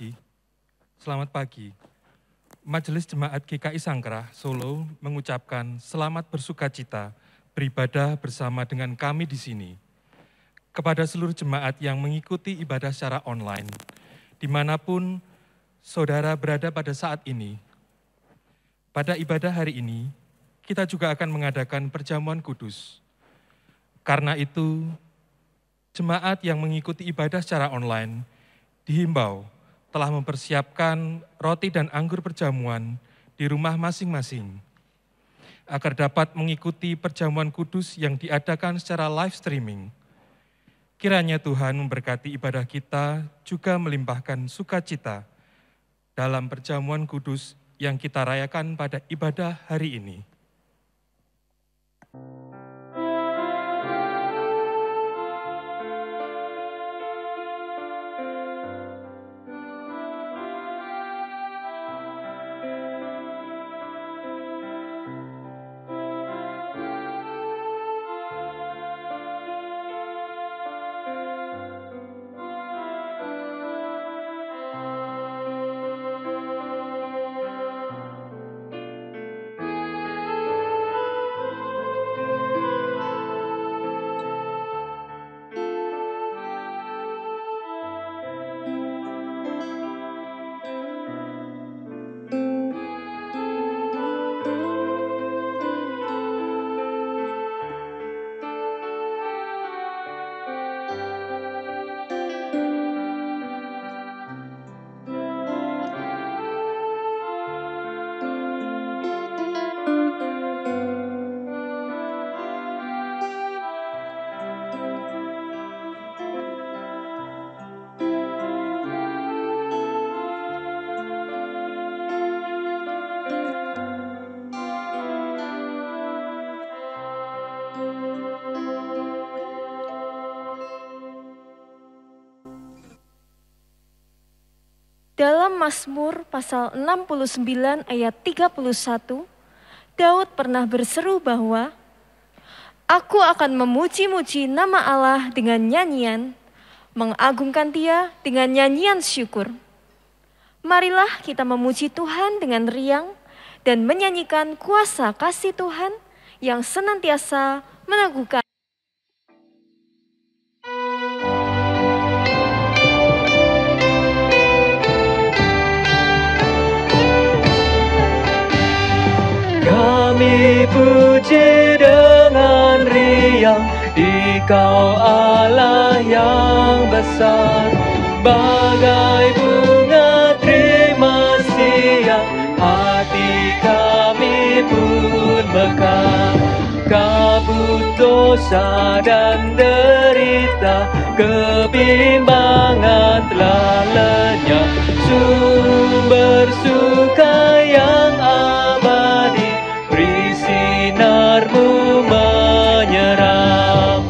pagi. Selamat pagi. Majelis Jemaat GKI Sangkrah Solo mengucapkan selamat bersukacita beribadah bersama dengan kami di sini. Kepada seluruh jemaat yang mengikuti ibadah secara online, dimanapun saudara berada pada saat ini. Pada ibadah hari ini, kita juga akan mengadakan perjamuan kudus. Karena itu, jemaat yang mengikuti ibadah secara online dihimbau telah mempersiapkan roti dan anggur perjamuan di rumah masing-masing, agar dapat mengikuti perjamuan kudus yang diadakan secara live streaming. Kiranya Tuhan memberkati ibadah kita, juga melimpahkan sukacita dalam perjamuan kudus yang kita rayakan pada ibadah hari ini. Dalam Mazmur pasal 69 ayat 31, Daud pernah berseru bahwa, "Aku akan memuji-muji nama Allah dengan nyanyian, mengagungkan Dia dengan nyanyian syukur." Marilah kita memuji Tuhan dengan riang dan menyanyikan kuasa kasih Tuhan yang senantiasa meneguhkan. Kami puji dengan riang Dikau Allah yang besar, bagai bunga terima siang, hati kami pun mekar. Kabut dosa dan derita, kebimbangan telah lenyap. Sumber suka yang abadi, beri sinarmu menyerap.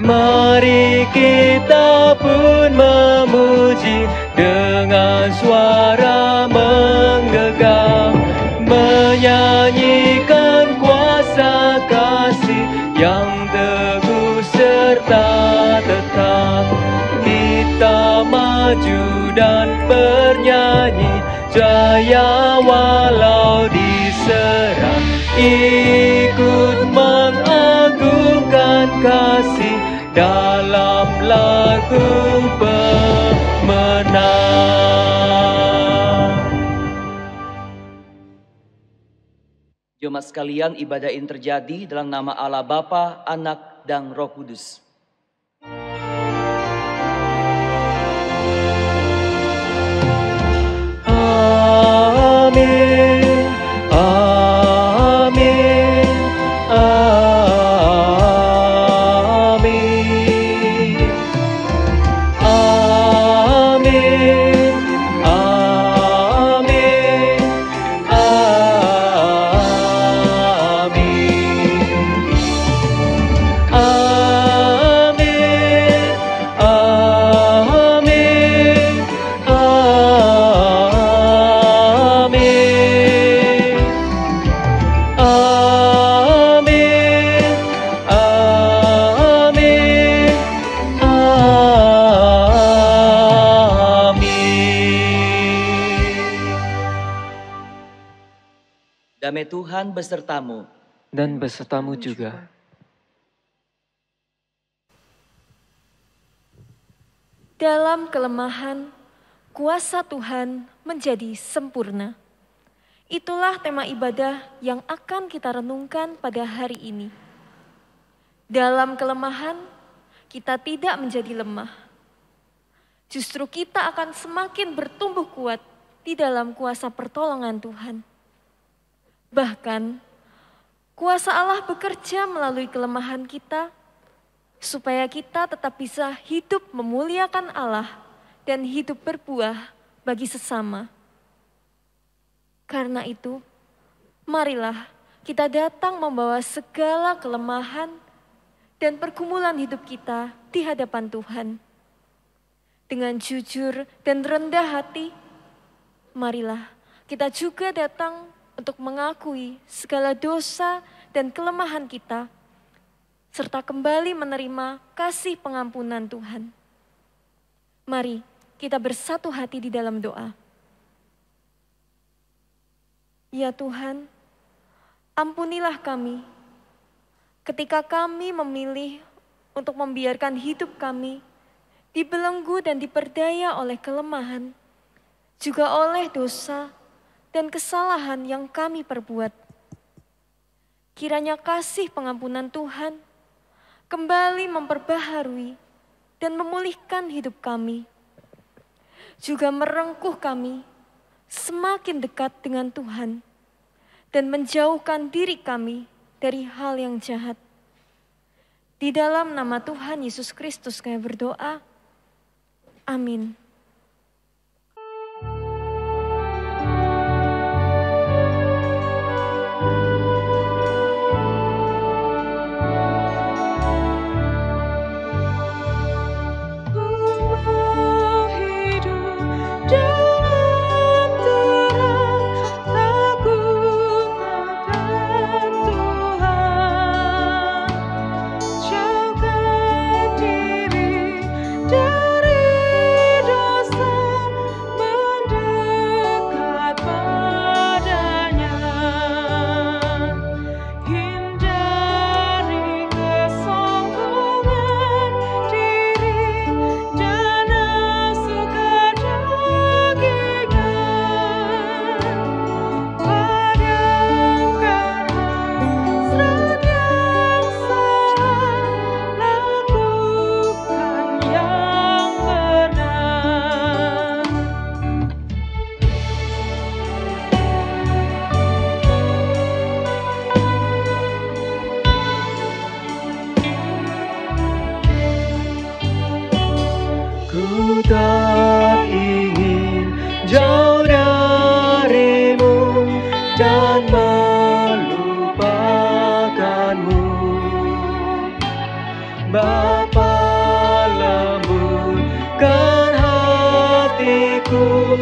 Mari kita pun memuji dengan suara menggegam, menyanyikan kuasa kasih yang teguh serta tetap. Kita maju dan bernyanyi jaya walau diserang, ikut mengagungkan kasih dalam lagu pemenang. Jemaat sekalian, ibadah ini terjadi dalam nama Allah Bapa, Anak, dan Roh Kudus. Amin, amin, amin, amin, amin, amin, amin, amin. Damai Tuhan besertamu. Dan besertamu juga. Dalam kelemahan, kuasa Tuhan menjadi sempurna. Itulah tema ibadah yang akan kita renungkan pada hari ini. Dalam kelemahan, kita tidak menjadi lemah. Justru kita akan semakin bertumbuh kuat di dalam kuasa pertolongan Tuhan. Bahkan, kuasa Allah bekerja melalui kelemahan kita, supaya kita tetap bisa hidup memuliakan Allah dan hidup berbuah bagi sesama. Karena itu, marilah kita datang membawa segala kelemahan dan pergumulan hidup kita di hadapan Tuhan. Dengan jujur dan rendah hati, marilah kita juga datang untuk mengakui segala dosa dan kelemahan kita, serta kembali menerima kasih pengampunan Tuhan. Mari kita bersatu hati di dalam doa. Ya Tuhan, ampunilah kami ketika kami memilih untuk membiarkan hidup kami dibelenggu dan diperdaya oleh kelemahan, juga oleh dosa dan kesalahan yang kami perbuat. Kiranya kasih pengampunan Tuhan kembali memperbaharui dan memulihkan hidup kami, juga merengkuh kami semakin dekat dengan Tuhan dan menjauhkan diri kami dari hal yang jahat. Di dalam nama Tuhan Yesus Kristus kami berdoa. Amin. Tak ingin jauh darimu dan melupakanmu, Bapa, lembutkan hatiku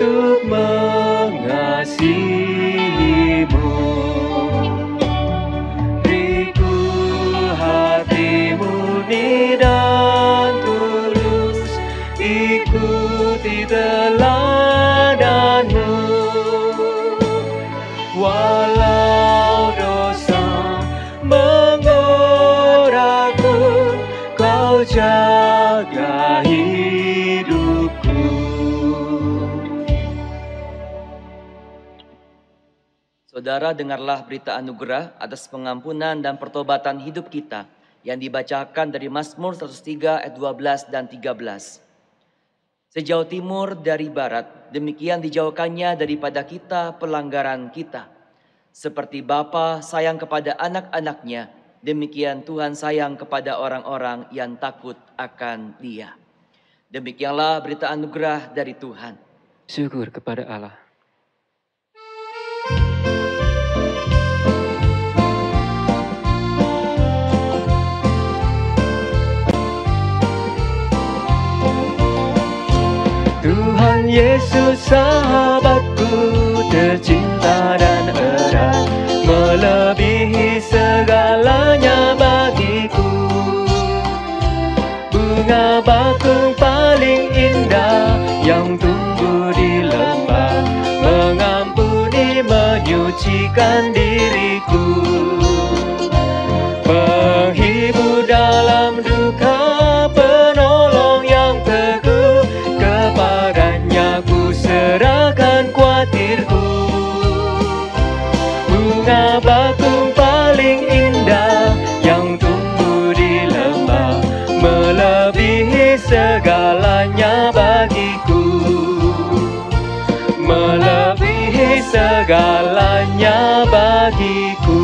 untuk mengasihimu. Beriku hati murni dan tulus, ikuti teladanmu. Walau dosa menggodaku, kau jaga hidupku. Saudara, dengarlah berita anugerah atas pengampunan dan pertobatan hidup kita yang dibacakan dari Mazmur 103 ayat 12 dan 13. Sejauh timur dari barat, demikian dijauhkannya daripada kita pelanggaran kita. Seperti Bapa sayang kepada anak-anaknya, demikian Tuhan sayang kepada orang-orang yang takut akan Dia. Demikianlah berita anugerah dari Tuhan. Syukur kepada Allah. Tuhan Yesus sahabatku, tercinta dan erat, melebihi segalanya bagiku. Bunga bakung paling indah yang tumbuh di lembah, mengampuni, menyucikan menyucikan diriku, penghibur dalam duka, penolong yang teguh, kepadanya ku serahkan kuatirku. Bunga bakung paling indah yang tumbuh di lembah, melebihi segalanya bagiku, melebihi segalanya bagiku.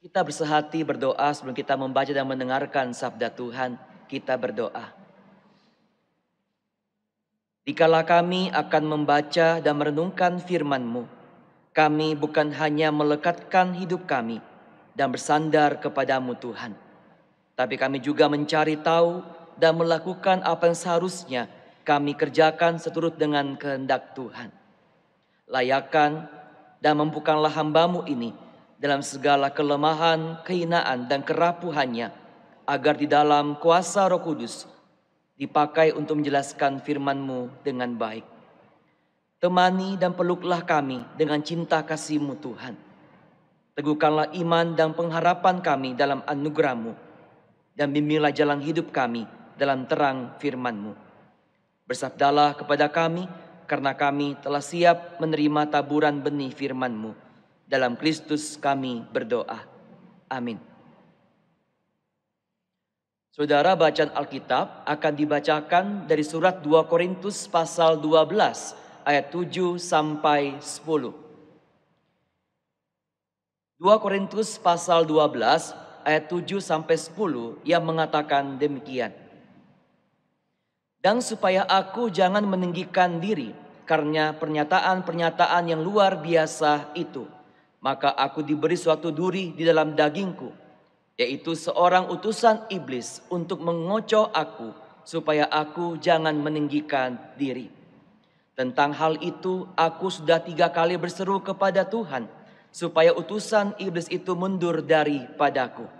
Kita bersehati berdoa sebelum kita membaca dan mendengarkan sabda Tuhan. Kita berdoa. Dikala kami akan membaca dan merenungkan firman-Mu, kami bukan hanya melekatkan hidup kami dan bersandar kepadamu Tuhan, tapi kami juga mencari tahu dan melakukan apa yang seharusnya kami kerjakan seturut dengan kehendak Tuhan. Layakan dan mampukanlah hamba-Mu ini dalam segala kelemahan, kehinaan, dan kerapuhannya, agar di dalam kuasa Roh Kudus dipakai untuk menjelaskan firman-Mu dengan baik. Temani dan peluklah kami dengan cinta kasih-Mu Tuhan. Teguhkanlah iman dan pengharapan kami dalam anugerah-Mu, dan bimbinglah jalan hidup kami dalam terang firman-Mu. Bersabdalah kepada kami, karena kami telah siap menerima taburan benih firman-Mu. Dalam Kristus kami berdoa. Amin. Saudara, bacaan Alkitab akan dibacakan dari surat 2 Korintus pasal 12 ayat 7 sampai 10. 2 Korintus pasal 12 ayat 7 sampai 10 yang mengatakan demikian. Dan supaya aku jangan meninggikan diri karena pernyataan-pernyataan yang luar biasa itu, maka aku diberi suatu duri di dalam dagingku, yaitu seorang utusan iblis untuk mengocoh aku, supaya aku jangan meninggikan diri. Tentang hal itu, aku sudah 3 kali berseru kepada Tuhan, supaya utusan iblis itu mundur daripadaku.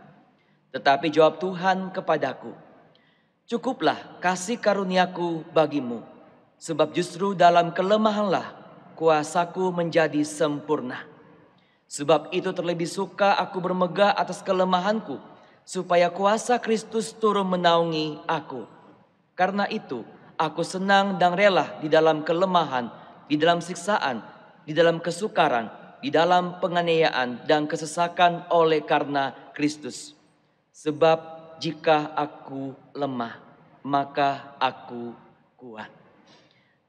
Tetapi jawab Tuhan kepadaku, cukuplah kasih karuniaku bagimu, sebab justru dalam kelemahanlah kuasaku menjadi sempurna. Sebab itu terlebih suka aku bermegah atas kelemahanku, supaya kuasa Kristus turun menaungi aku. Karena itu aku senang dan rela di dalam kelemahan, di dalam siksaan, di dalam kesukaran, di dalam penganiayaan dan kesesakan oleh karena Kristus. Sebab jika aku lemah, maka aku kuat.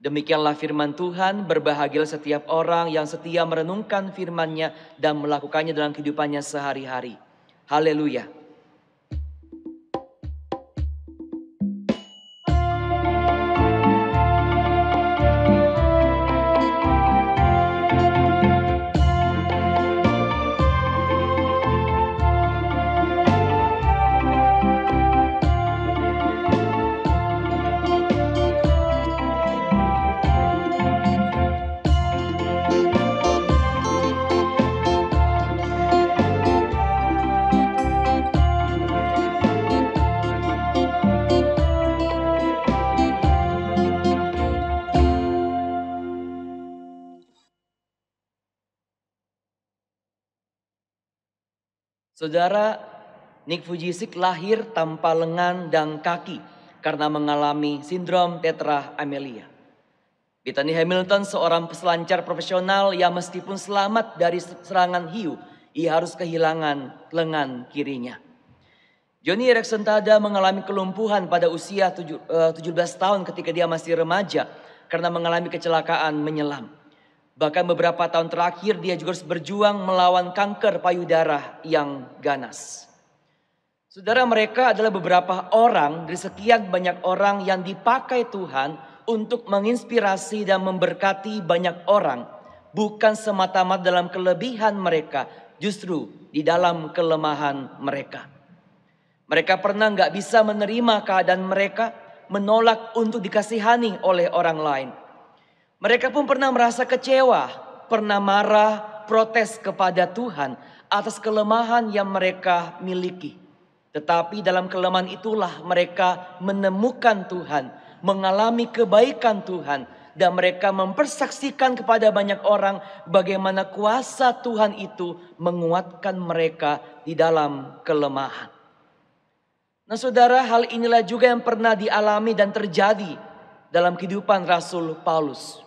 Demikianlah firman Tuhan, berbahagialah setiap orang yang setia merenungkan firman-Nya dan melakukannya dalam kehidupannya sehari-hari. Haleluya. Saudara, Nick Vujicic lahir tanpa lengan dan kaki karena mengalami sindrom tetra amelia. Bethany Hamilton seorang peselancar profesional yang meskipun selamat dari serangan hiu, ia harus kehilangan lengan kirinya. Johnny Erickson Tada mengalami kelumpuhan pada usia 17 tahun ketika dia masih remaja karena mengalami kecelakaan menyelam. Bahkan beberapa tahun terakhir dia juga harus berjuang melawan kanker payudara yang ganas. Saudara, mereka adalah beberapa orang dari sekian banyak orang yang dipakai Tuhan untuk menginspirasi dan memberkati banyak orang. Bukan semata-mata dalam kelebihan mereka, justru di dalam kelemahan mereka. Mereka pernah gak bisa menerima keadaan mereka, menolak untuk dikasihani oleh orang lain. Mereka pun pernah merasa kecewa, pernah marah, protes kepada Tuhan atas kelemahan yang mereka miliki. Tetapi dalam kelemahan itulah mereka menemukan Tuhan, mengalami kebaikan Tuhan, dan mereka mempersaksikan kepada banyak orang bagaimana kuasa Tuhan itu menguatkan mereka di dalam kelemahan. Nah saudara, hal inilah juga yang pernah dialami dan terjadi dalam kehidupan Rasul Paulus.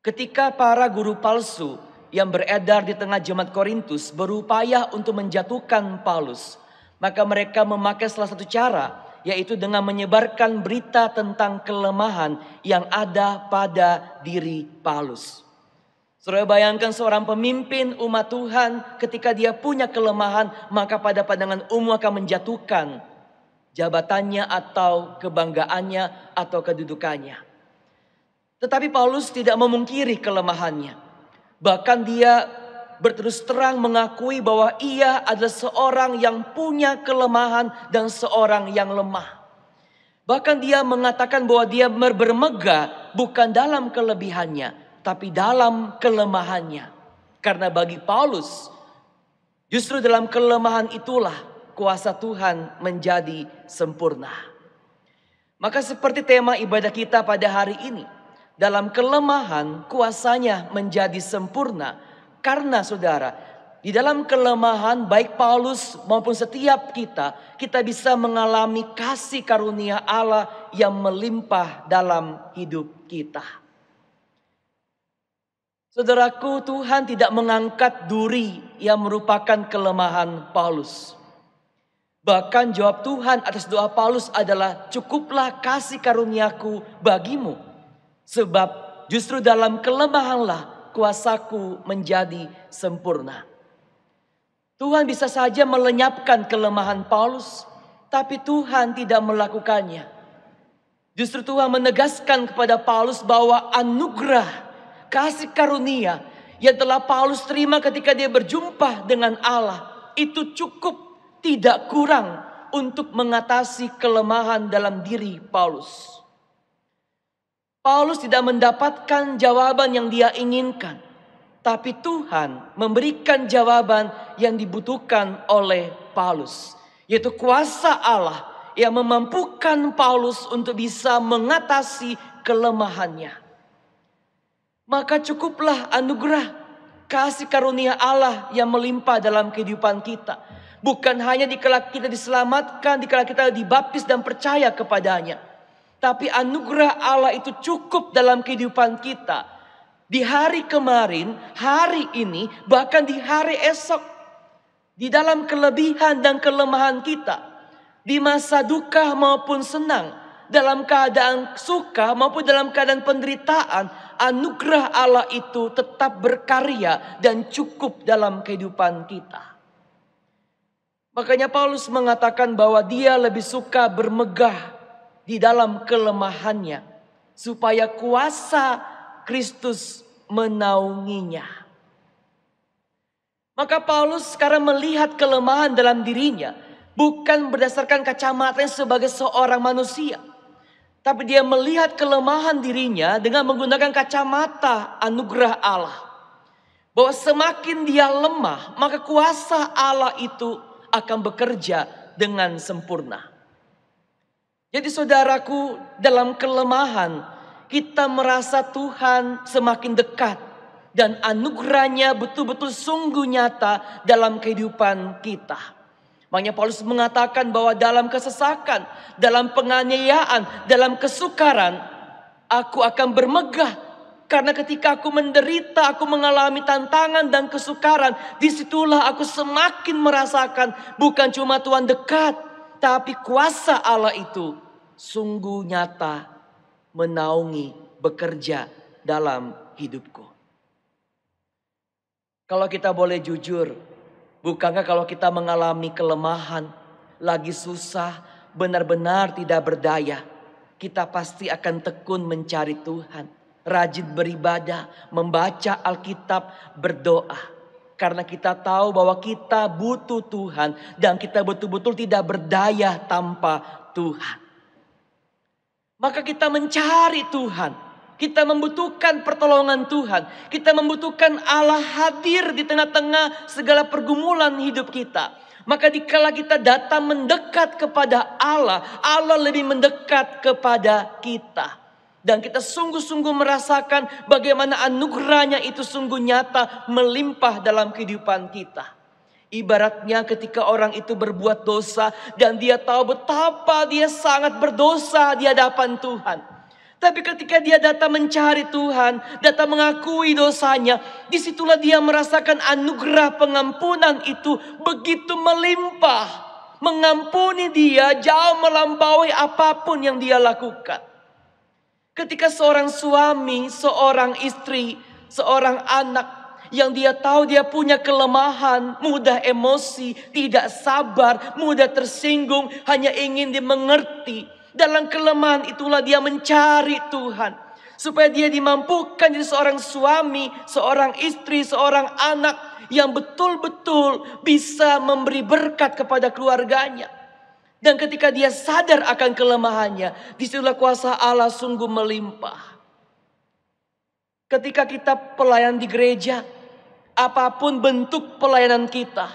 Ketika para guru palsu yang beredar di tengah jemaat Korintus berupaya untuk menjatuhkan Paulus, maka mereka memakai salah satu cara, yaitu dengan menyebarkan berita tentang kelemahan yang ada pada diri Paulus. Saudara bayangkan seorang pemimpin umat Tuhan ketika dia punya kelemahan, maka pada pandangan umum akan menjatuhkan jabatannya atau kebanggaannya atau kedudukannya. Tetapi Paulus tidak memungkiri kelemahannya. Bahkan dia berterus terang mengakui bahwa ia adalah seorang yang punya kelemahan dan seorang yang lemah. Bahkan dia mengatakan bahwa dia bermegah bukan dalam kelebihannya, tapi dalam kelemahannya. Karena bagi Paulus, justru dalam kelemahan itulah kuasa Tuhan menjadi sempurna. Maka seperti tema ibadah kita pada hari ini, dalam kelemahan kuasanya menjadi sempurna. Karena saudara, di dalam kelemahan baik Paulus maupun setiap kita bisa mengalami kasih karunia Allah yang melimpah dalam hidup kita. Saudaraku, Tuhan tidak mengangkat duri yang merupakan kelemahan Paulus. Bahkan jawab Tuhan atas doa Paulus adalah, cukuplah kasih karuniaku bagimu. Sebab justru dalam kelemahanlah kuasaku menjadi sempurna. Tuhan bisa saja melenyapkan kelemahan Paulus, tapi Tuhan tidak melakukannya. Justru Tuhan menegaskan kepada Paulus bahwa anugerah, kasih karunia yang telah Paulus terima ketika dia berjumpa dengan Allah, itu cukup, tidak kurang untuk mengatasi kelemahan dalam diri Paulus. Paulus tidak mendapatkan jawaban yang dia inginkan, tapi Tuhan memberikan jawaban yang dibutuhkan oleh Paulus, yaitu kuasa Allah yang memampukan Paulus untuk bisa mengatasi kelemahannya. Maka cukuplah anugerah kasih karunia Allah yang melimpah dalam kehidupan kita. Bukan hanya dikala kita diselamatkan, dikala kita dibaptis dan percaya kepadanya. Tapi anugerah Allah itu cukup dalam kehidupan kita. Di hari kemarin, hari ini, bahkan di hari esok. Di dalam kelebihan dan kelemahan kita. Di masa duka maupun senang. Dalam keadaan suka maupun dalam keadaan penderitaan. Anugerah Allah itu tetap berkarya dan cukup dalam kehidupan kita. Makanya Paulus mengatakan bahwa dia lebih suka bermegah di dalam kelemahannya, supaya kuasa Kristus menaunginya. Maka Paulus sekarang melihat kelemahan dalam dirinya, bukan berdasarkan kacamatanya sebagai seorang manusia, tapi dia melihat kelemahan dirinya dengan menggunakan kacamata anugerah Allah. Bahwa semakin dia lemah, maka kuasa Allah itu akan bekerja dengan sempurna. Jadi saudaraku, dalam kelemahan kita merasa Tuhan semakin dekat. Dan anugerahnya betul-betul sungguh nyata dalam kehidupan kita. Makanya Paulus mengatakan bahwa dalam kesesakan, dalam penganiayaan, dalam kesukaran, aku akan bermegah. Karena ketika aku menderita, aku mengalami tantangan dan kesukaran, disitulah aku semakin merasakan bukan cuma Tuhan dekat, tapi kuasa Allah itu sungguh nyata menaungi, bekerja dalam hidupku. Kalau kita boleh jujur, bukankah kalau kita mengalami kelemahan, lagi susah, benar-benar tidak berdaya, kita pasti akan tekun mencari Tuhan, rajin beribadah, membaca Alkitab, berdoa. Karena kita tahu bahwa kita butuh Tuhan dan kita betul-betul tidak berdaya tanpa Tuhan. Maka kita mencari Tuhan. Kita membutuhkan pertolongan Tuhan. Kita membutuhkan Allah hadir di tengah-tengah segala pergumulan hidup kita. Maka dikala kita datang mendekat kepada Allah, Allah lebih mendekat kepada kita. Dan kita sungguh-sungguh merasakan bagaimana anugerahnya itu sungguh nyata melimpah dalam kehidupan kita. Ibaratnya ketika orang itu berbuat dosa dan dia tahu betapa dia sangat berdosa di hadapan Tuhan. Tapi ketika dia datang mencari Tuhan, datang mengakui dosanya, disitulah dia merasakan anugerah pengampunan itu begitu melimpah. Mengampuni dia jauh melampaui apapun yang dia lakukan. Ketika seorang suami, seorang istri, seorang anak yang dia tahu dia punya kelemahan, mudah emosi, tidak sabar, mudah tersinggung, hanya ingin dimengerti. Dalam kelemahan itulah dia mencari Tuhan. Supaya dia dimampukan jadi seorang suami, seorang istri, seorang anak yang betul-betul bisa memberi berkat kepada keluarganya. Dan ketika dia sadar akan kelemahannya, disitulah kuasa Allah sungguh melimpah. Ketika kita pelayan di gereja, apapun bentuk pelayanan kita,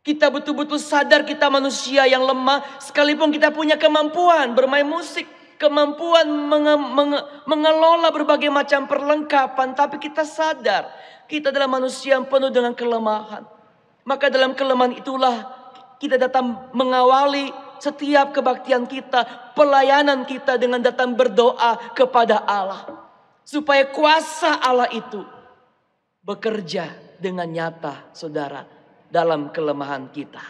kita betul-betul sadar kita manusia yang lemah. Sekalipun kita punya kemampuan bermain musik, kemampuan mengelola berbagai macam perlengkapan, tapi kita sadar kita adalah manusia yang penuh dengan kelemahan. Maka dalam kelemahan itulah kita datang mengawali setiap kebaktian kita, pelayanan kita dengan datang berdoa kepada Allah. Supaya kuasa Allah itu bekerja dengan nyata, saudara, dalam kelemahan kita.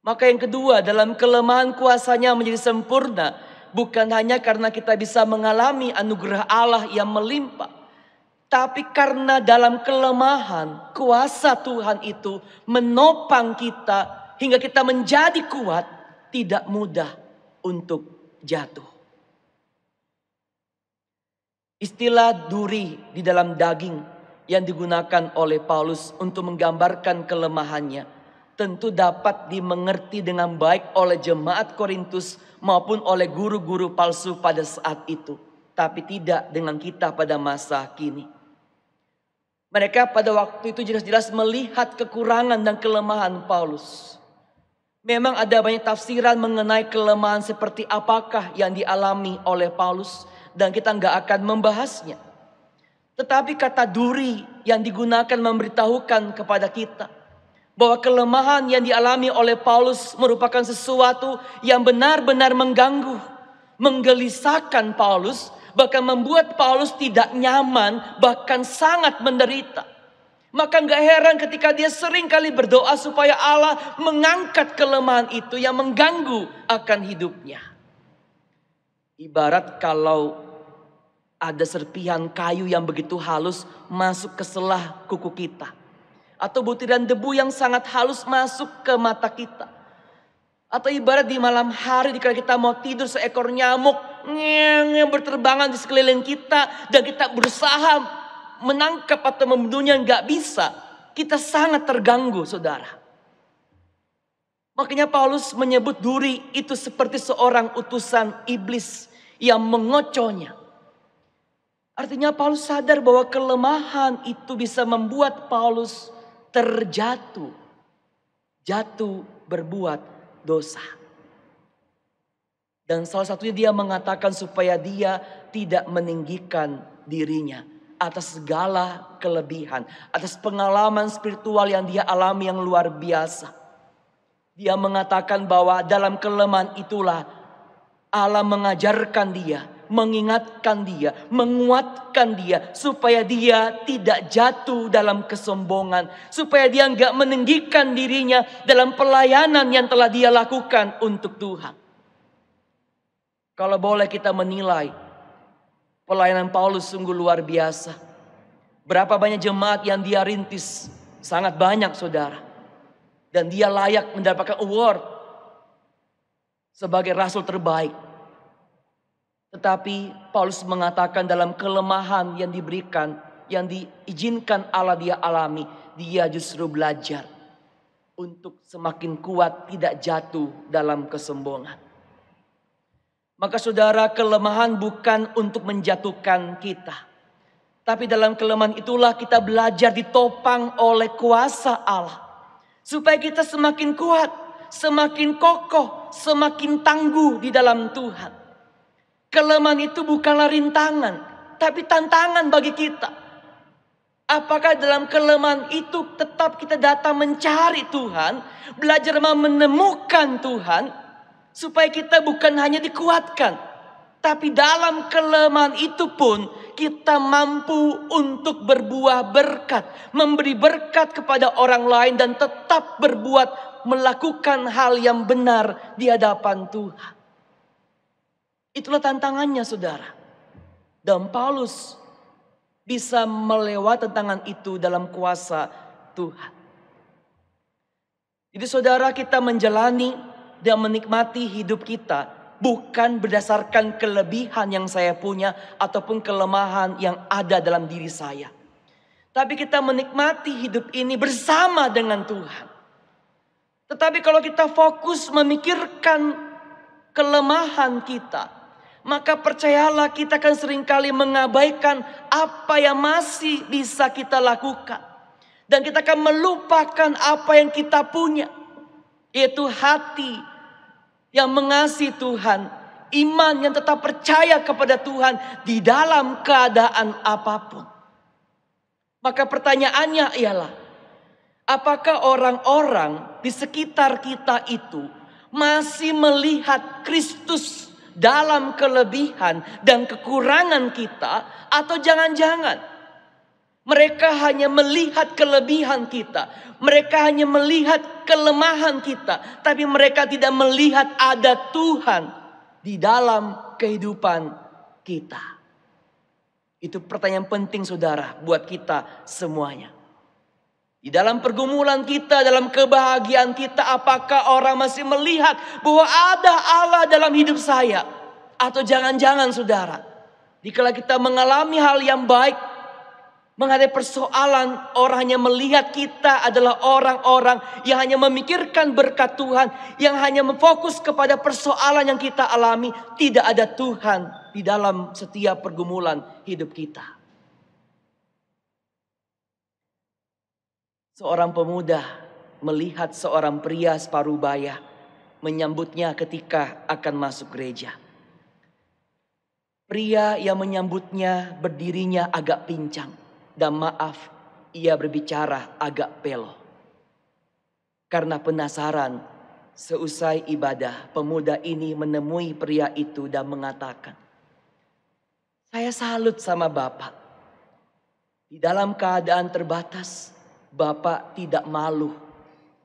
Maka yang kedua, dalam kelemahan kuasanya menjadi sempurna. Bukan hanya karena kita bisa mengalami anugerah Allah yang melimpah. Tapi karena dalam kelemahan, kuasa Tuhan itu menopang kita hingga kita menjadi kuat, tidak mudah untuk jatuh. Istilah duri di dalam daging yang digunakan oleh Paulus untuk menggambarkan kelemahannya tentu dapat dimengerti dengan baik oleh jemaat Korintus maupun oleh guru-guru palsu pada saat itu. Tapi tidak dengan kita pada masa kini. Mereka pada waktu itu jelas-jelas melihat kekurangan dan kelemahan Paulus. Memang ada banyak tafsiran mengenai kelemahan seperti apakah yang dialami oleh Paulus. Dan kita nggak akan membahasnya. Tetapi kata duri yang digunakan memberitahukan kepada kita bahwa kelemahan yang dialami oleh Paulus merupakan sesuatu yang benar-benar mengganggu, menggelisahkan Paulus, bahkan membuat Paulus tidak nyaman, bahkan sangat menderita. Maka gak heran ketika dia sering kali berdoa supaya Allah mengangkat kelemahan itu yang mengganggu akan hidupnya. Ibarat kalau ada serpihan kayu yang begitu halus masuk ke selah kuku kita. Atau butiran debu yang sangat halus masuk ke mata kita. Atau ibarat di malam hari dikala kita mau tidur seekor nyamuk yang berterbangan di sekeliling kita. Dan kita berusaha menangkap atau membunuhnya, nggak bisa. Kita sangat terganggu, saudara. Makanya Paulus menyebut duri itu seperti seorang utusan iblis yang mengocohnya. Artinya Paulus sadar bahwa kelemahan itu bisa membuat Paulus terjatuh. Jatuh berbuat dosa. Dan salah satunya dia mengatakan supaya dia tidak meninggikan dirinya atas segala kelebihan, atas pengalaman spiritual yang dia alami yang luar biasa. Dia mengatakan bahwa dalam kelemahan itulah Allah mengajarkan dia, mengingatkan dia, menguatkan dia supaya dia tidak jatuh dalam kesombongan, supaya dia enggak meninggikan dirinya dalam pelayanan yang telah dia lakukan untuk Tuhan. Kalau boleh kita menilai, pelayanan Paulus sungguh luar biasa. Berapa banyak jemaat yang dia rintis? Sangat banyak, saudara. Dan dia layak mendapatkan award sebagai rasul terbaik. Tetapi Paulus mengatakan dalam kelemahan yang diberikan, yang diizinkan Allah dia alami, dia justru belajar untuk semakin kuat tidak jatuh dalam kesombongan. Maka saudara, kelemahan bukan untuk menjatuhkan kita. Tapi dalam kelemahan itulah kita belajar ditopang oleh kuasa Allah. Supaya kita semakin kuat, semakin kokoh, semakin tangguh di dalam Tuhan. Kelemahan itu bukanlah rintangan, tapi tantangan bagi kita. Apakah dalam kelemahan itu tetap kita datang mencari Tuhan, belajar menemukan Tuhan, supaya kita bukan hanya dikuatkan, tapi dalam kelemahan itu pun kita mampu untuk berbuah berkat, memberi berkat kepada orang lain dan tetap berbuat, melakukan hal yang benar di hadapan Tuhan. Itulah tantangannya, saudara. Dan Paulus bisa melewati tantangan itu dalam kuasa Tuhan. Jadi saudara, kita menjalani dan menikmati hidup kita bukan berdasarkan kelebihan yang saya punya ataupun kelemahan yang ada dalam diri saya. Tapi kita menikmati hidup ini bersama dengan Tuhan. Tetapi kalau kita fokus memikirkan kelemahan kita, maka percayalah kita akan seringkali mengabaikan apa yang masih bisa kita lakukan. Dan kita akan melupakan apa yang kita punya, yaitu hati yang mengasihi Tuhan, iman yang tetap percaya kepada Tuhan di dalam keadaan apapun. Maka pertanyaannya ialah, apakah orang-orang di sekitar kita itu masih melihat Kristus dalam kelebihan dan kekurangan kita, atau jangan-jangan mereka hanya melihat kelebihan kita, mereka hanya melihat kelemahan kita, tapi mereka tidak melihat ada Tuhan di dalam kehidupan kita. Itu pertanyaan penting, saudara, buat kita semuanya. Di dalam pergumulan kita, dalam kebahagiaan kita, apakah orang masih melihat bahwa ada Allah dalam hidup saya? Atau jangan-jangan, saudara, dikala kita mengalami hal yang baik, menghadapi persoalan, orang hanya melihat kita adalah orang-orang yang hanya memikirkan berkat Tuhan, yang hanya memfokus kepada persoalan yang kita alami. Tidak ada Tuhan di dalam setiap pergumulan hidup kita. Seorang pemuda melihat seorang pria separuh baya, menyambutnya ketika akan masuk gereja. Pria yang menyambutnya berdirinya agak pincang. Dan maaf, ia berbicara agak pelo. Karena penasaran, seusai ibadah, pemuda ini menemui pria itu dan mengatakan, "Saya salut sama Bapak. Di dalam keadaan terbatas, Bapak tidak malu,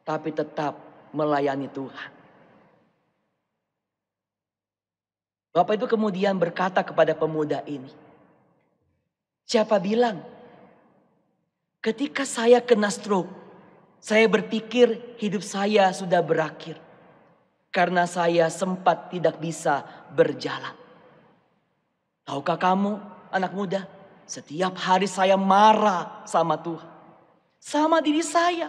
tapi tetap melayani Tuhan." Bapak itu kemudian berkata kepada pemuda ini, "Siapa bilang ketika saya kena stroke, saya berpikir hidup saya sudah berakhir karena saya sempat tidak bisa berjalan. Tahukah kamu, anak muda, setiap hari saya marah sama Tuhan, sama diri saya,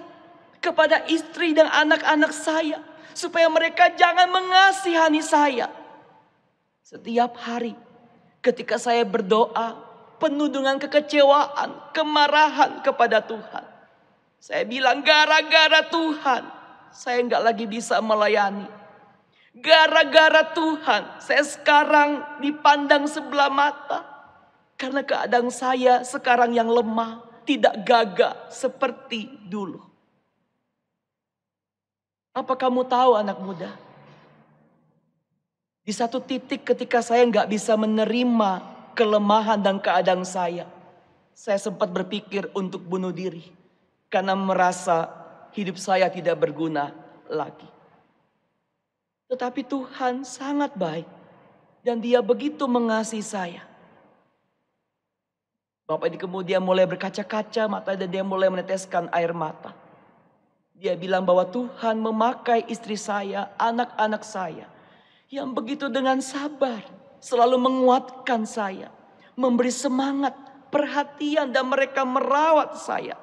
kepada istri dan anak-anak saya, supaya mereka jangan mengasihani saya. Setiap hari ketika saya berdoa, penuh dengan kekecewaan, kemarahan kepada Tuhan, saya bilang, gara-gara Tuhan saya nggak lagi bisa melayani. Gara-gara Tuhan saya sekarang dipandang sebelah mata. Karena keadaan saya sekarang yang lemah, tidak gagah seperti dulu." Apa kamu tahu, anak muda? Di satu titik ketika saya nggak bisa menerima kelemahan dan keadaan saya sempat berpikir untuk bunuh diri. Karena merasa hidup saya tidak berguna lagi. Tetapi Tuhan sangat baik. Dan Dia begitu mengasihi saya. Bapak ini kemudian mulai berkaca-kaca mata dan dia mulai meneteskan air mata. Dia bilang bahwa Tuhan memakai istri saya, anak-anak saya, yang begitu dengan sabar selalu menguatkan saya, memberi semangat, perhatian, dan mereka merawat saya.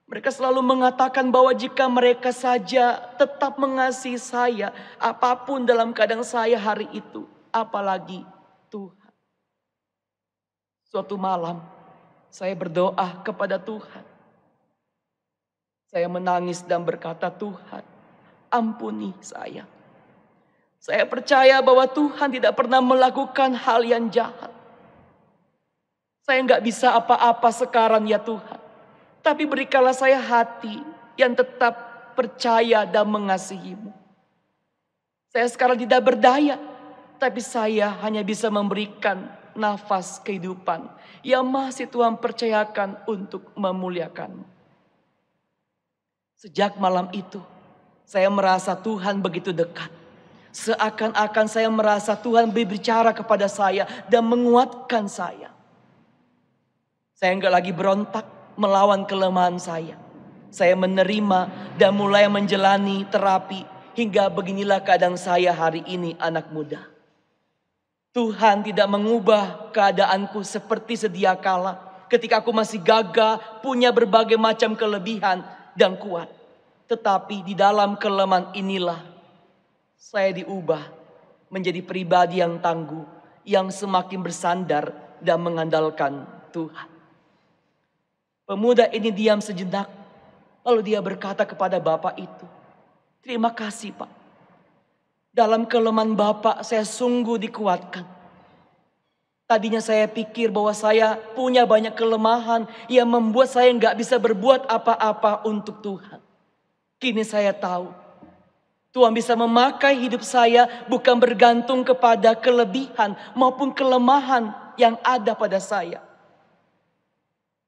Mereka selalu mengatakan bahwa jika mereka saja tetap mengasihi saya, apapun dalam keadaan saya hari itu, apalagi Tuhan. Suatu malam saya berdoa kepada Tuhan. Saya menangis dan berkata, Tuhan, ampuni saya. Saya percaya bahwa Tuhan tidak pernah melakukan hal yang jahat. Saya nggak bisa apa-apa sekarang ya Tuhan. Tapi berikanlah saya hati yang tetap percaya dan mengasihi-Mu. Saya sekarang tidak berdaya, tapi saya hanya bisa memberikan nafas kehidupan yang masih Tuhan percayakan untuk memuliakan-Mu. Sejak malam itu, saya merasa Tuhan begitu dekat. Seakan-akan saya merasa Tuhan berbicara kepada saya dan menguatkan saya. Saya enggak lagi berontak melawan kelemahan saya. Saya menerima dan mulai menjalani terapi hingga beginilah keadaan saya hari ini, anak muda. Tuhan tidak mengubah keadaanku seperti sedia kala ketika aku masih gagah, punya berbagai macam kelebihan dan kuat. Tetapi di dalam kelemahan inilah saya diubah menjadi pribadi yang tangguh, yang semakin bersandar dan mengandalkan Tuhan. Pemuda ini diam sejenak, lalu dia berkata kepada bapak itu, terima kasih Pak. Dalam kelemahan Bapak saya sungguh dikuatkan. Tadinya saya pikir bahwa saya punya banyak kelemahan yang membuat saya nggak bisa berbuat apa-apa untuk Tuhan. Kini saya tahu Tuhan bisa memakai hidup saya bukan bergantung kepada kelebihan maupun kelemahan yang ada pada saya.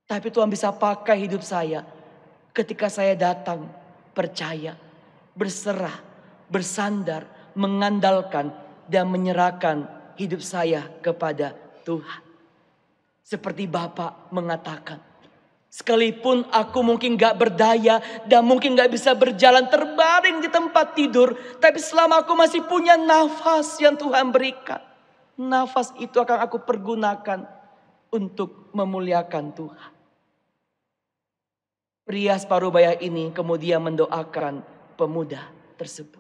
Tapi Tuhan bisa pakai hidup saya ketika saya datang percaya, berserah, bersandar, mengandalkan dan menyerahkan hidup saya kepada Tuhan. Seperti Bapak mengatakan, sekalipun aku mungkin gak berdaya dan mungkin gak bisa berjalan terbaring di tempat tidur, tapi selama aku masih punya nafas yang Tuhan berikan, nafas itu akan aku pergunakan untuk memuliakan Tuhan. Pria separuh baya ini kemudian mendoakan pemuda tersebut.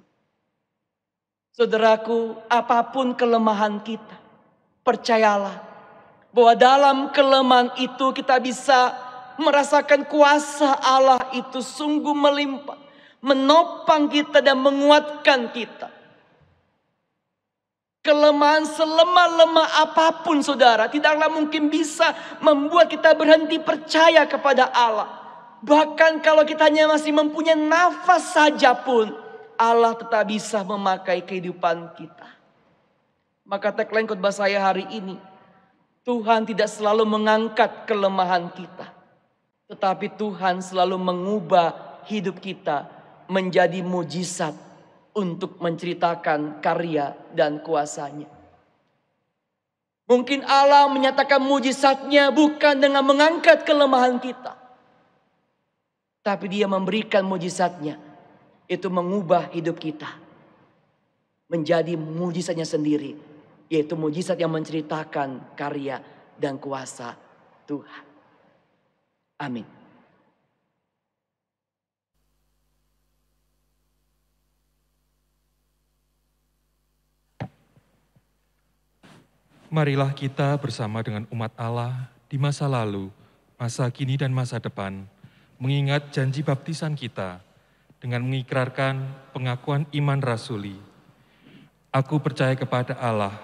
Saudaraku, apapun kelemahan kita, percayalah bahwa dalam kelemahan itu kita bisa merasakan kuasa Allah itu sungguh melimpah, menopang kita dan menguatkan kita. Kelemahan selemah-lemah apapun saudara, tidaklah mungkin bisa membuat kita berhenti percaya kepada Allah. Bahkan kalau kita hanya masih mempunyai nafas saja pun, Allah tetap bisa memakai kehidupan kita. Maka tagline khotbah saya hari ini, Tuhan tidak selalu mengangkat kelemahan kita, tetapi Tuhan selalu mengubah hidup kita menjadi mujizat untuk menceritakan karya dan kuasa-Nya. Mungkin Allah menyatakan mujizat-Nya bukan dengan mengangkat kelemahan kita, tapi Dia memberikan mujizat-Nya, itu mengubah hidup kita menjadi mujizat-Nya sendiri, yaitu mujizat yang menceritakan karya dan kuasa Tuhan. Amin. Marilah kita bersama dengan umat Allah di masa lalu, masa kini dan masa depan, mengingat janji baptisan kita dengan mengikrarkan pengakuan iman rasuli. Aku percaya kepada Allah,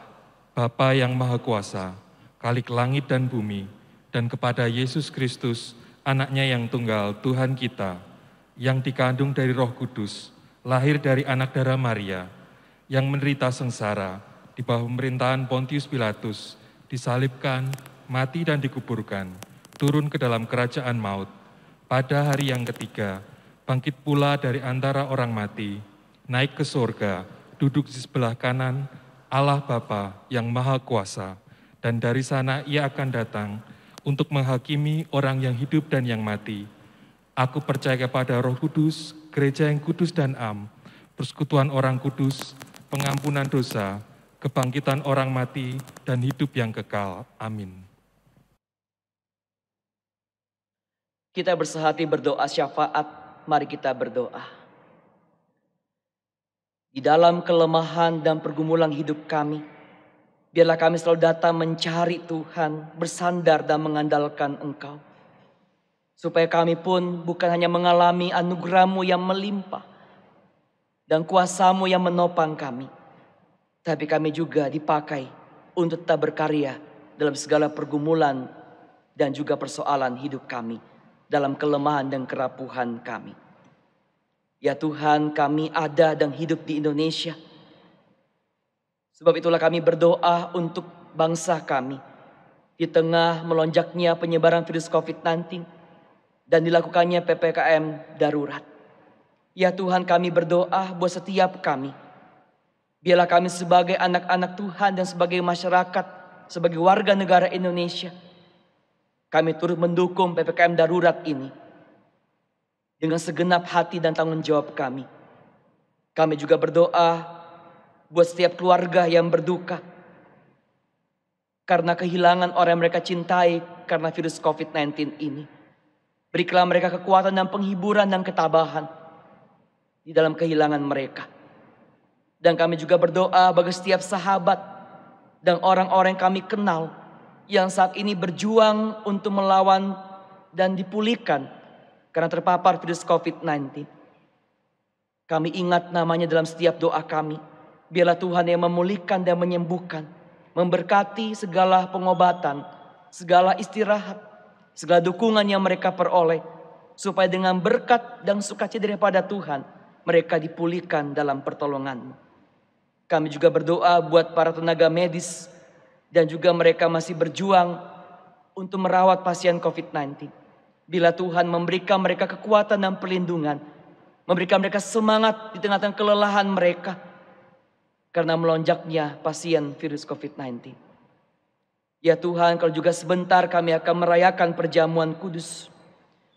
Bapa yang Maha Kuasa, Khalik langit dan bumi, dan kepada Yesus Kristus, Anaknya yang tunggal, Tuhan kita, yang dikandung dari Roh Kudus, lahir dari anak darah Maria, yang menderita sengsara di bawah pemerintahan Pontius Pilatus, disalibkan, mati dan dikuburkan, turun ke dalam kerajaan maut. Pada hari yang ketiga, bangkit pula dari antara orang mati, naik ke surga, duduk di sebelah kanan Allah Bapa yang Maha Kuasa, dan dari sana Ia akan datang untuk menghakimi orang yang hidup dan yang mati. Aku percaya kepada Roh Kudus, gereja yang kudus dan am, persekutuan orang kudus, pengampunan dosa, kebangkitan orang mati, dan hidup yang kekal. Amin. Kita bersehati berdoa syafaat, mari kita berdoa. Di dalam kelemahan dan pergumulan hidup kami, biarlah kami selalu datang mencari Tuhan, bersandar dan mengandalkan Engkau. supaya kami pun bukan hanya mengalami anugerah-Mu yang melimpah dan kuasa-Mu yang menopang kami, tapi kami juga dipakai untuk tetap berkarya dalam segala pergumulan dan juga persoalan hidup kami, dalam kelemahan dan kerapuhan kami. Ya Tuhan, kami ada dan hidup di Indonesia. Sebab itulah kami berdoa untuk bangsa kami di tengah melonjaknya penyebaran virus COVID-19 dan dilakukannya PPKM darurat. Ya Tuhan, kami berdoa buat setiap kami. Biarlah kami sebagai anak-anak Tuhan dan sebagai masyarakat, sebagai warga negara Indonesia, kami turut mendukung PPKM darurat ini dengan segenap hati dan tanggung jawab kami. Kami juga berdoa buat setiap keluarga yang berduka karena kehilangan orang yang mereka cintai karena virus COVID-19 ini. Berikanlah mereka kekuatan dan penghiburan dan ketabahan di dalam kehilangan mereka. Dan kami juga berdoa bagi setiap sahabat dan orang-orang yang kami kenal yang saat ini berjuang untuk melawan dan dipulihkan karena terpapar virus COVID-19. Kami ingat namanya dalam setiap doa kami. Biarlah Tuhan yang memulihkan dan menyembuhkan, memberkati segala pengobatan, segala istirahat, segala dukungan yang mereka peroleh, supaya dengan berkat dan sukacita daripada Tuhan, mereka dipulihkan dalam pertolongan-Mu. Kami juga berdoa buat para tenaga medis dan juga mereka masih berjuang untuk merawat pasien COVID-19. Bila Tuhan memberikan mereka kekuatan dan perlindungan, memberikan mereka semangat di tengah-tengah kelelahan mereka karena melonjaknya pasien virus COVID-19. Ya Tuhan, kalau juga sebentar kami akan merayakan perjamuan kudus,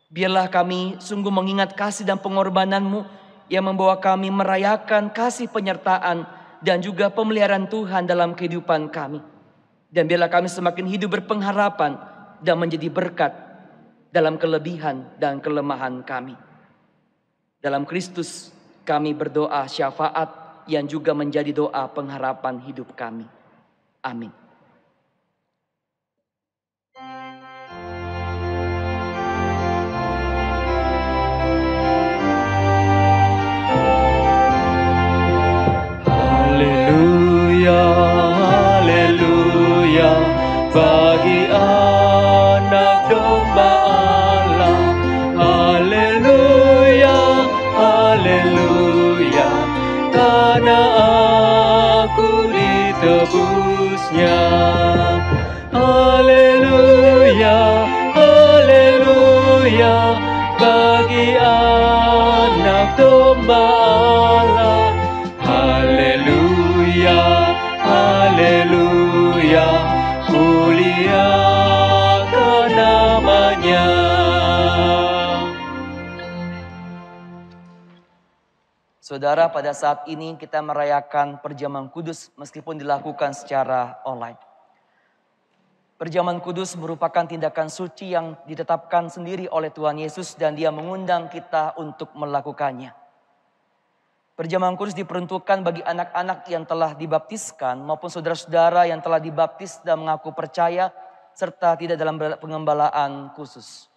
biarlah kami sungguh mengingat kasih dan pengorbanan-Mu yang membawa kami merayakan kasih penyertaan dan juga pemeliharaan Tuhan dalam kehidupan kami. Dan biarlah kami semakin hidup berpengharapan dan menjadi berkat dalam kelebihan dan kelemahan kami. Dalam Kristus kami berdoa syafaat yang juga menjadi doa pengharapan hidup kami. Amin. Haleluya, haleluya, bagi anak domba Allah. Haleluya, haleluya, karena aku ditebusnya. Haleluya, haleluya, bagi anak domba Allah. Haleluya, haleluya, muliakan namanya. Saudara, pada saat ini kita merayakan perjamuan kudus meskipun dilakukan secara online. Perjamuan kudus merupakan tindakan suci yang ditetapkan sendiri oleh Tuhan Yesus dan Dia mengundang kita untuk melakukannya. Perjamuan kudus diperuntukkan bagi anak-anak yang telah dibaptiskan maupun saudara-saudara yang telah dibaptis dan mengaku percaya serta tidak dalam pengembalaan khusus.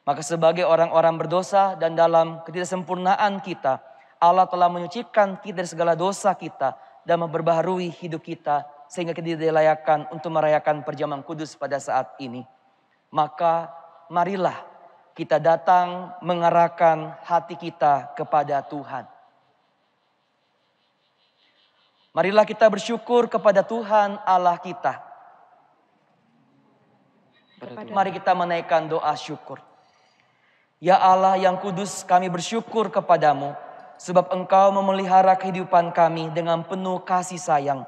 Maka sebagai orang-orang berdosa dan dalam ketidaksempurnaan kita, Allah telah menyucikan kita dari segala dosa kita dan memperbaharui hidup kita sehingga kita dilayakkan untuk merayakan perjamuan kudus pada saat ini. Maka marilah kita datang mengarahkan hati kita kepada Tuhan. Marilah kita bersyukur kepada Tuhan Allah kita. Mari kita menaikkan doa syukur. Ya Allah yang kudus, kami bersyukur kepadamu sebab Engkau memelihara kehidupan kami dengan penuh kasih sayang.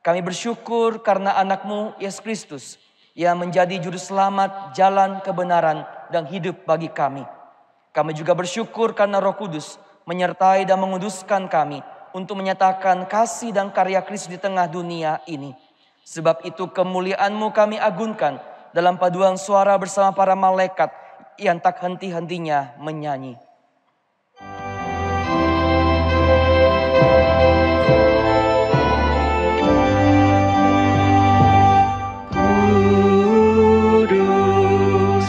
Kami bersyukur karena anak-Mu Yesus Kristus yang menjadi juru selamat, jalan kebenaran dan hidup bagi kami. Kami juga bersyukur karena Roh Kudus menyertai dan menguduskan kami untuk menyatakan kasih dan karya Kristus di tengah dunia ini. Sebab itu kemuliaan-Mu kami agungkan dalam paduan suara bersama para malaikat yang tak henti-hentinya menyanyi. Kudus,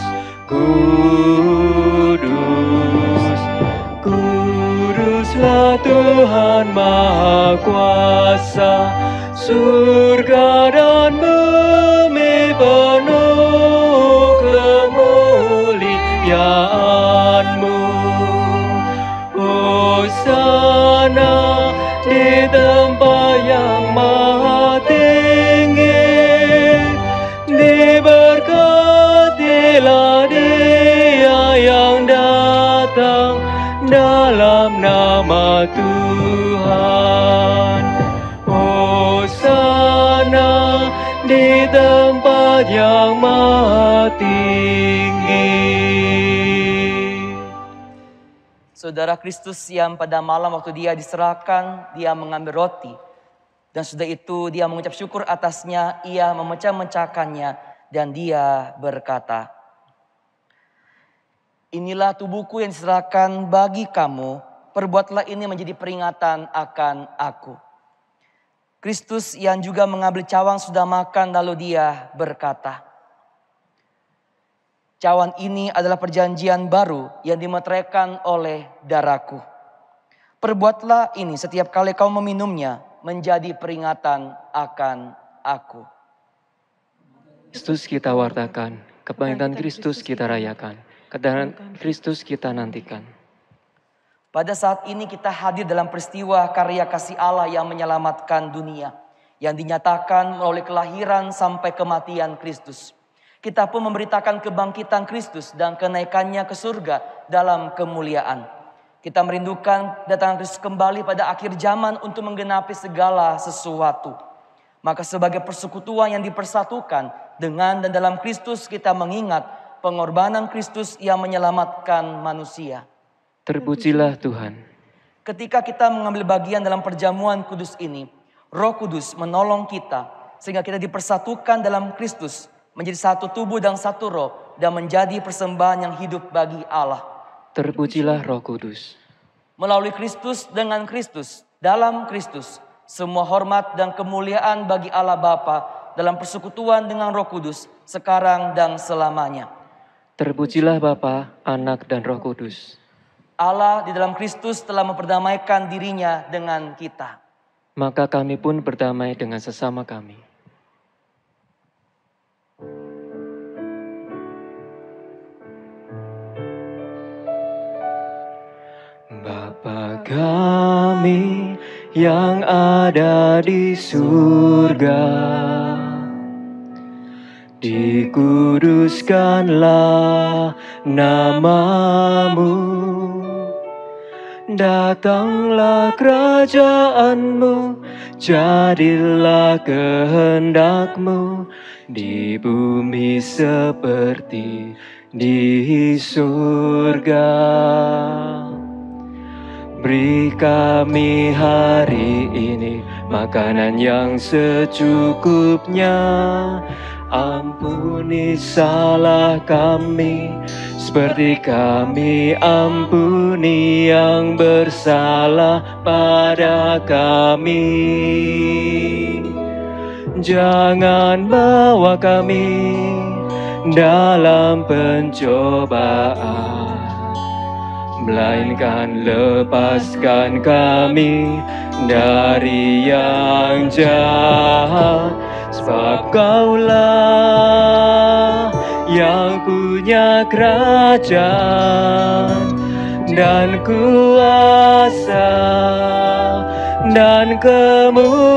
Tuhan Maha Kuasa, surga dan bumi penuh kemuliaan-Mu. Hosana di tempat yang maha tinggi, diberkatilah Dia yang datang dalam nama Tuhan. Hosana di tempat yang maha tinggi. Saudara Kristus yang pada malam waktu Dia diserahkan, Dia mengambil roti. Dan sudah itu Dia mengucap syukur atasnya, Ia memecah-mecahkannya, dan Dia berkata, "Inilah tubuhku yang diserahkan bagi kamu, perbuatlah ini menjadi peringatan akan aku." Kristus yang juga mengambil cawan sudah makan, lalu Dia berkata, "Cawan ini adalah perjanjian baru yang dimeteraikan oleh darahku. Perbuatlah ini setiap kali kau meminumnya menjadi peringatan akan aku." Kristus kita wartakan, kebangkitan Kristus kita rayakan, kedatangan Kristus kita nantikan. Pada saat ini kita hadir dalam peristiwa karya kasih Allah yang menyelamatkan dunia, yang dinyatakan melalui kelahiran sampai kematian Kristus. Kita pun memberitakan kebangkitan Kristus dan kenaikannya ke surga dalam kemuliaan. Kita merindukan kedatangan Kristus kembali pada akhir zaman untuk menggenapi segala sesuatu. Maka sebagai persekutuan yang dipersatukan dengan dan dalam Kristus, kita mengingat pengorbanan Kristus yang menyelamatkan manusia. Terpujilah Tuhan. Ketika kita mengambil bagian dalam perjamuan kudus ini, Roh Kudus menolong kita sehingga kita dipersatukan dalam Kristus, menjadi satu tubuh dan satu roh, dan menjadi persembahan yang hidup bagi Allah. Terpujilah Roh Kudus. Melalui Kristus, dengan Kristus, dalam Kristus, semua hormat dan kemuliaan bagi Allah Bapa dalam persekutuan dengan Roh Kudus, sekarang dan selamanya. Terpujilah Bapa, Anak, dan Roh Kudus. Allah di dalam Kristus telah memperdamaikan dirinya dengan kita. Maka kami pun berdamai dengan sesama kami. Bapa kami yang ada di surga, dikuduskanlah nama-Mu. Datanglah kerajaan-Mu, jadilah kehendak-Mu di bumi seperti di surga. Beri kami hari ini makanan yang secukupnya. Ampuni salah kami, seperti kami ampuni yang bersalah pada kami. Jangan bawa kami dalam pencobaan, melainkan lepaskan kami dari yang jahat. Sebab Kaulah yang punya kerajaan dan kuasa dan kemuliaan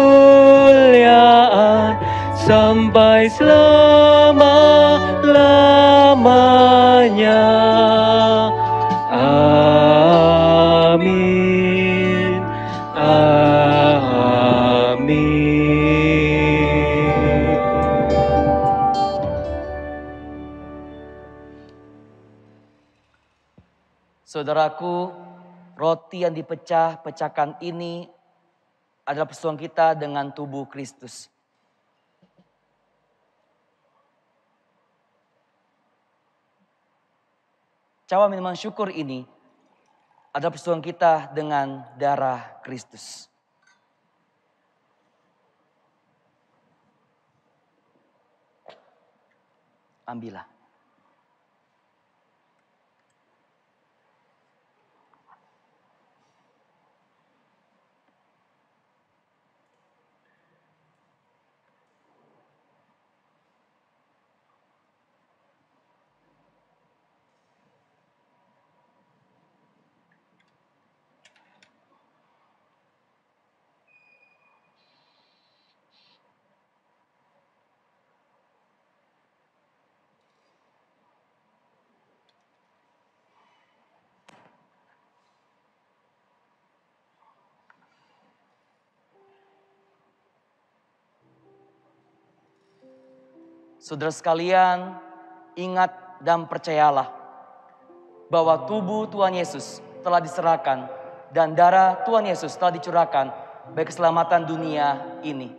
sampai selama-lamanya. Amin. Amin. Saudaraku, roti yang dipecah-pecahkan ini adalah persatuan kita dengan tubuh Kristus. Cawan minuman syukur ini adalah persatuan kita dengan darah Kristus. Ambillah. Saudara sekalian, ingat dan percayalah bahwa tubuh Tuhan Yesus telah diserahkan dan darah Tuhan Yesus telah dicurahkan bagi keselamatan dunia ini.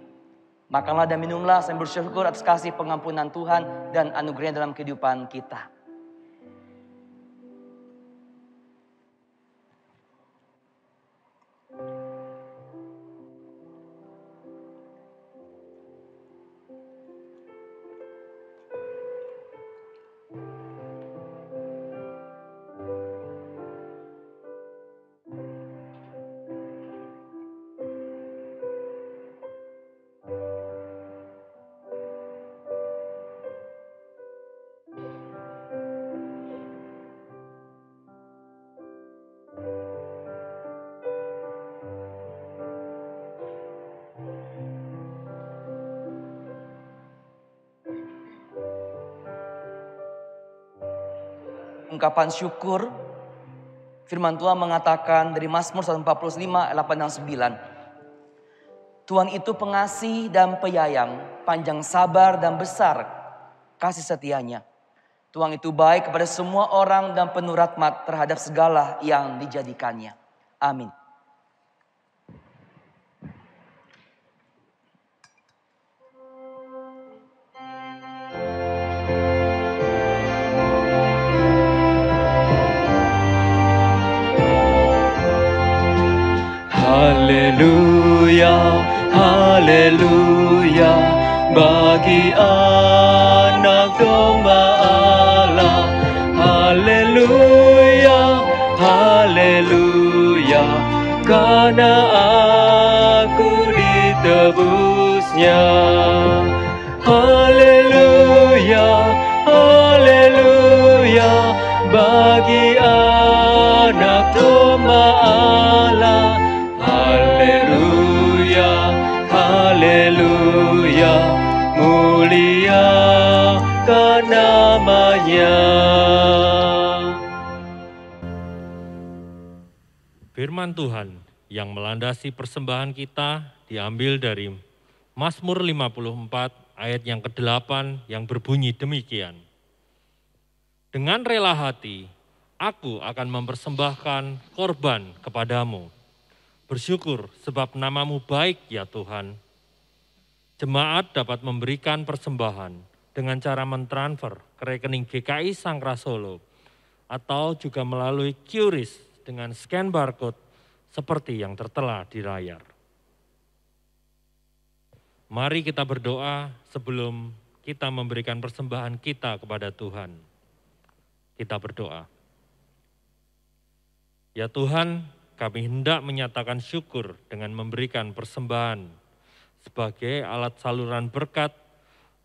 Makanlah dan minumlah sambil bersyukur atas kasih pengampunan Tuhan dan anugerahnya dalam kehidupan kita. Ungkapan syukur, firman Tuhan mengatakan dari Mazmur 145 ayat 8 dan 9. Tuhan itu pengasih dan penyayang, panjang sabar dan besar kasih setianya. Tuhan itu baik kepada semua orang dan penuh rahmat terhadap segala yang dijadikannya. Amin. Haleluya, haleluya, bagi anak domba Allah. Haleluya, haleluya, karena aku ditebusnya. Haleluya, haleluya, bagi anak domba Allah. Haleluya, haleluya, muliakan namanya. Firman Tuhan yang melandasi persembahan kita diambil dari Mazmur 54 ayat yang ke-8 yang berbunyi demikian. Dengan rela hati, aku akan mempersembahkan korban kepadamu. Bersyukur sebab namamu baik ya Tuhan. Jemaat dapat memberikan persembahan dengan cara mentransfer ke rekening GKI Sangkra Solo atau juga melalui QRIS dengan scan barcode seperti yang tertera di layar. Mari kita berdoa sebelum kita memberikan persembahan kita kepada Tuhan. Kita berdoa. Ya Tuhan, kami hendak menyatakan syukur dengan memberikan persembahan sebagai alat saluran berkat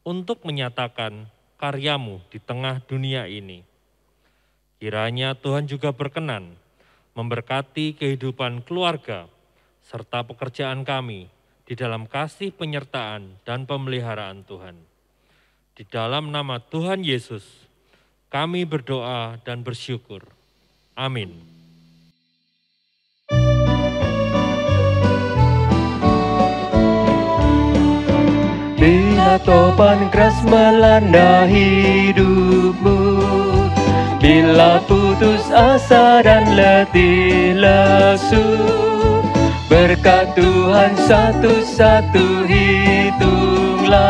untuk menyatakan karyamu di tengah dunia ini. Kiranya Tuhan juga berkenan memberkati kehidupan keluarga serta pekerjaan kami di dalam kasih penyertaan dan pemeliharaan Tuhan. Di dalam nama Tuhan Yesus, kami berdoa dan bersyukur. Amin. Bila topan keras melanda hidupmu, bila putus asa dan letih lesu, berkat Tuhan satu-satu hitunglah.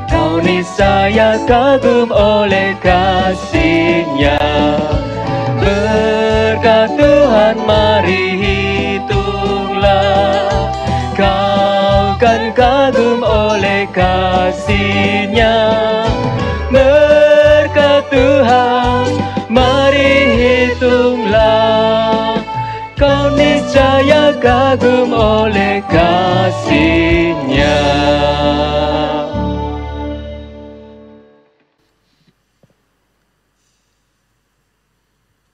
Kau niscaya kagum oleh kasih-Nya. Berkat Tuhan mari hitunglah. Kau kan kagum oleh kasih-Nya. Berkat Tuhan mari hitunglah. Kau niscaya kagum oleh kasih-Nya.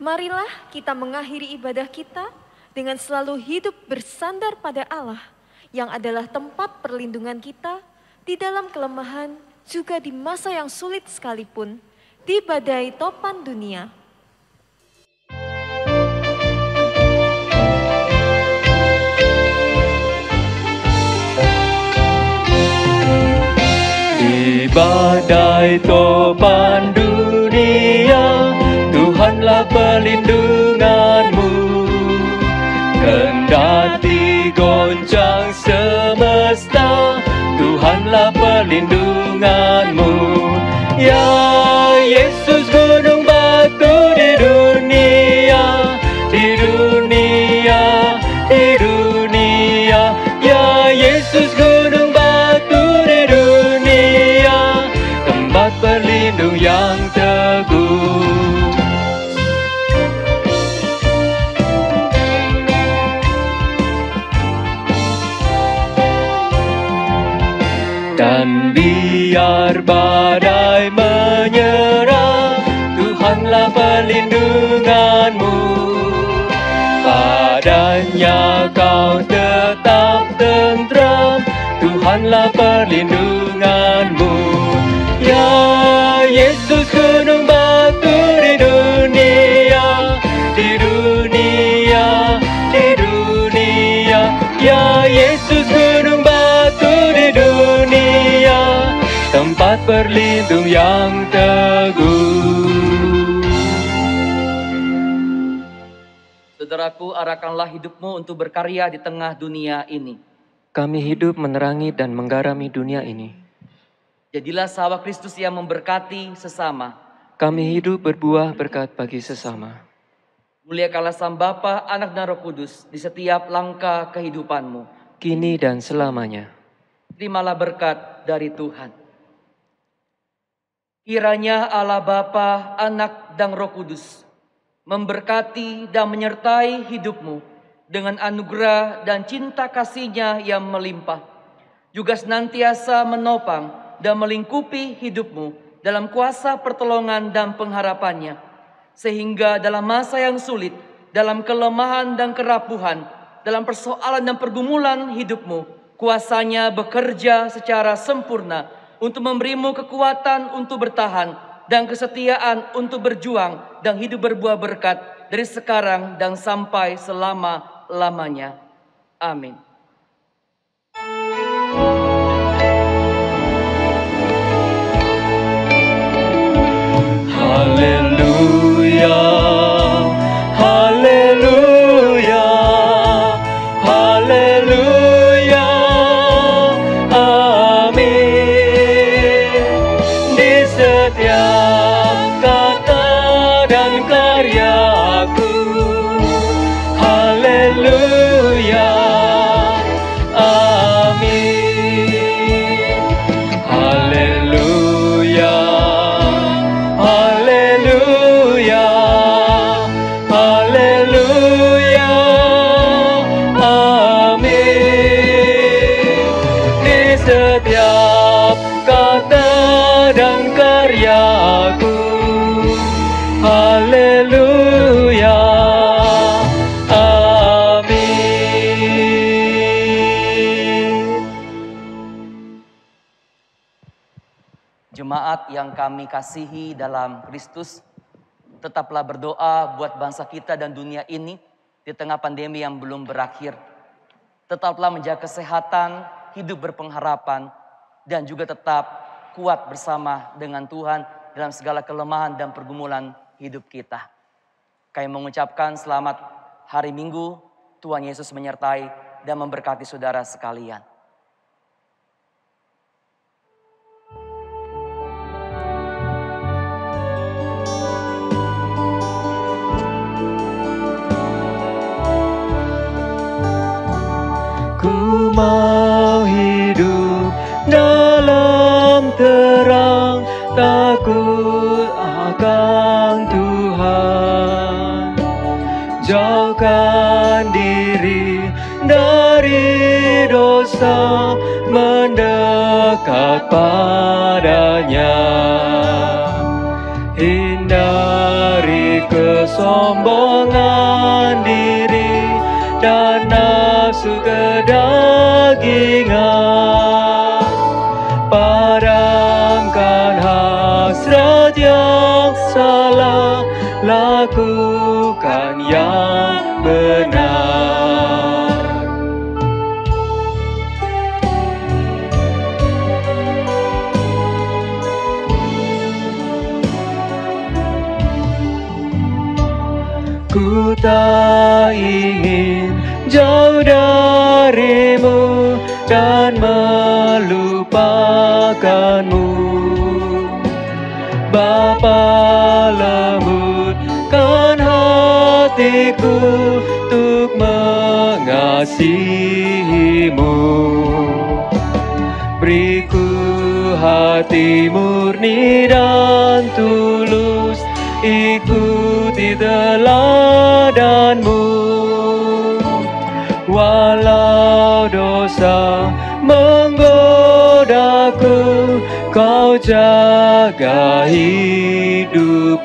Marilah kita mengakhiri ibadah kita dengan selalu hidup bersandar pada Allah yang adalah tempat perlindungan kita di dalam kelemahan juga di masa yang sulit sekalipun, di badai topan dunia. Di badai badai topan dunia, Tuhanlah pelindunganmu. Kendati goncang semesta, Tuhanlah pelindunganmu. Ya Yesus, gunung batu di dunia, di dunia, di dunia. Ya Yesus, gunung batu di dunia, tempat berlindung yang teguh. Dan biar badai menyerang, Tuhanlah perlindunganmu. Padanya kau tetap tentram, Tuhanlah perlindunganmu. Ya Yesus, gunung batu di dunia, di dunia, di dunia. Ya Yesus, gunung batu di dunia, tempat berlindung yang teguh. Saudaraku, arahkanlah hidupmu untuk berkarya di tengah dunia ini. Kami hidup menerangi dan menggarami dunia ini. Jadilah sawah Kristus yang memberkati sesama. Kami hidup berbuah berkat bagi sesama. Muliakanlah Sang Bapa, Anak dan Roh Kudus di setiap langkah kehidupanmu. Kini dan selamanya. Terimalah berkat dari Tuhan. Kiranya Allah Bapa, Anak dan Roh Kudus memberkati dan menyertai hidupmu dengan anugerah dan cinta kasih-Nya yang melimpah. Juga senantiasa menopang dan melingkupi hidupmu dalam kuasa pertolongan dan pengharapan-Nya. Sehingga dalam masa yang sulit, dalam kelemahan dan kerapuhan, dalam persoalan dan pergumulan hidupmu, kuasa-Nya bekerja secara sempurna untuk memberimu kekuatan untuk bertahan dan kesetiaan untuk berjuang dan hidup berbuah berkat dari sekarang dan sampai selama-lamanya. Amin. Haleluya, haleluya, haleluya, amin. Di setiap kata dan karyaku, haleluya, amin. Haleluya, haleluya, haleluya, amin. Di setiap kata dan karyaku, haleluya, amin. Jemaat yang kami kasihi dalam Kristus, tetaplah berdoa buat bangsa kita dan dunia ini di tengah pandemi yang belum berakhir. Tetaplah menjaga kesehatan, hidup berpengharapan, dan juga tetap kuat bersama dengan Tuhan dalam segala kelemahan dan pergumulan hidup kita. Kami mengucapkan selamat hari Minggu, Tuhan Yesus menyertai dan memberkati saudara sekalian. Ku mau hidup dalam terang, takut akan Tuhan. Jauhkan diri dari dosa, mendekat padanya. Hindari kesombongan diri dan nafsu kedagingan. Padamkan hasrat yang salah, lakukan yang benar. Ku tak ingin jauh darimu dan melupakanmu. Bapa, lembutkan hatiku untuk mengasihimu. Beriku hati murni dan tulus, ikuti teladanmu. Walau dosa menggodaku, kau jaga hidupku.